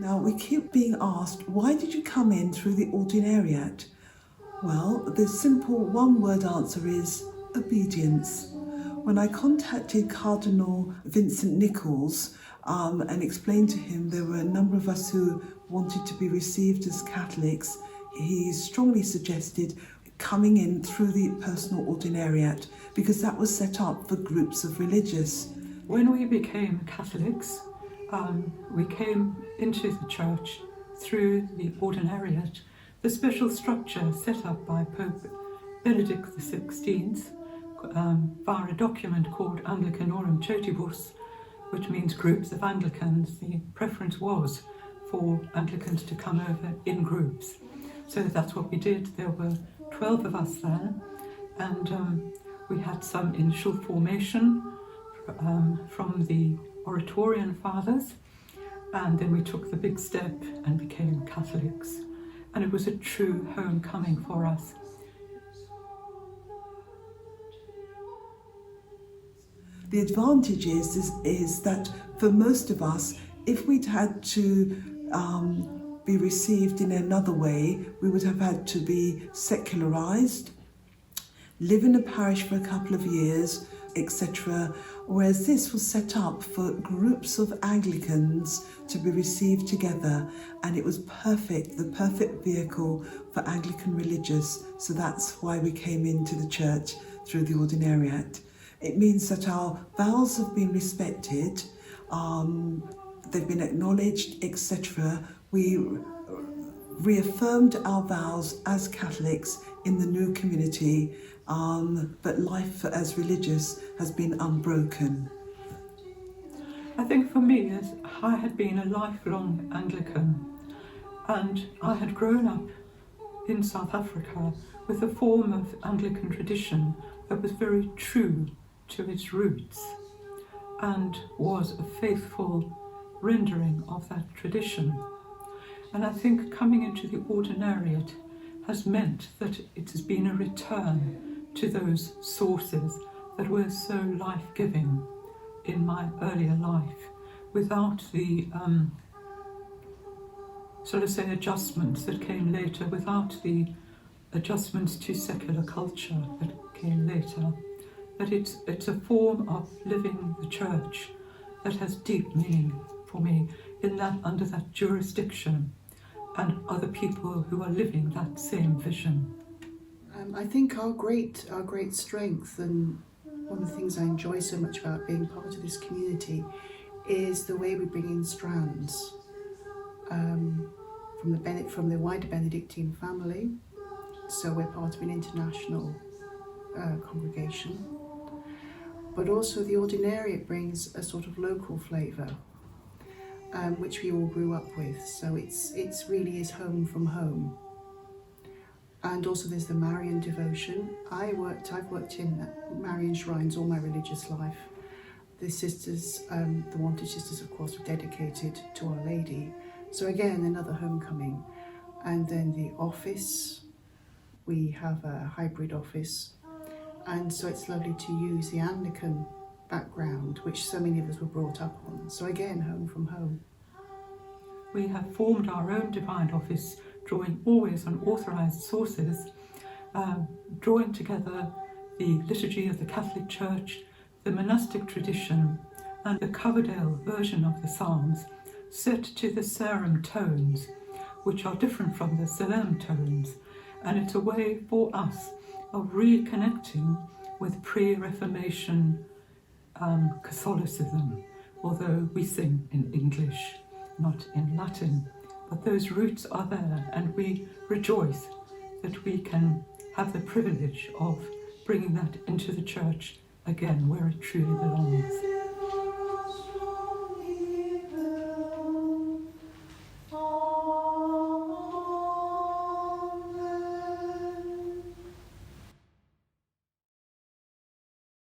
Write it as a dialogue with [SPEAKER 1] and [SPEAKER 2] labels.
[SPEAKER 1] Now, we keep being asked, why did you come in through the Ordinariate? Well, the simple one-word answer is obedience. When I contacted Cardinal Vincent Nichols and explained to him there were a number of us who wanted to be received as Catholics, he strongly suggested coming in through the personal Ordinariate because that was set up for groups of religious.
[SPEAKER 2] When we became Catholics, we came into the church through the Ordinariate, the special structure set up by Pope Benedict XVI via a document called Anglicanorum Cetibus, which means groups of Anglicans. The preference was for Anglicans to come over in groups. So that's what we did. There were 12 of us there, and we had some initial formation from the Oratorian Fathers, and then we took the big step and became Catholics. And it was a true homecoming for us.
[SPEAKER 1] The advantage is that for most of us, if we'd had to be received in another way, we would have had to be secularised, live in a parish for a couple of years, etc. Whereas this was set up for groups of Anglicans to be received together, and it was perfect, the perfect vehicle for Anglican religious. So that's why we came into the church through the Ordinariate. It means that our vows have been respected, they've been acknowledged, etc. We reaffirmed our vows as Catholics in the new community, but life as religious has been unbroken.
[SPEAKER 2] I think for me, as I had been a lifelong Anglican, and I had grown up in South Africa with a form of Anglican tradition that was very true to its roots and was a faithful rendering of that tradition. And I think coming into the Ordinariate has meant that it has been a return to those sources that were so life-giving in my earlier life, without the adjustments that came later, without the adjustments to secular culture that came later. That it's a form of living the church that has deep meaning for me, in that under that jurisdiction and other people who are living that same vision.
[SPEAKER 3] I think our great strength, and one of the things I enjoy so much about being part of this community, is the way we bring in strands from the wider Benedictine family. So we're part of an international congregation, but also the Ordinariate brings a sort of local flavour, which we all grew up with. So it's really is home from home. And also there's the Marian devotion. I've worked in Marian shrines all my religious life. The sisters, the Wanted Sisters, of course, were dedicated to Our Lady. So again, another homecoming. And then the office, we have a hybrid office. And so it's lovely to use the Anglican background, which so many of us were brought up on. So again, home from home.
[SPEAKER 2] We have formed our own divine office, drawing always on authorised sources, drawing together the liturgy of the Catholic Church, the monastic tradition, and the Coverdale version of the Psalms, set to the Sarum tones, which are different from the Salem tones. And it's a way for us of reconnecting with pre-Reformation Catholicism, although we sing in English, not in Latin. But those roots are there, and we rejoice that we can have the privilege of bringing that into the church again, where it truly belongs.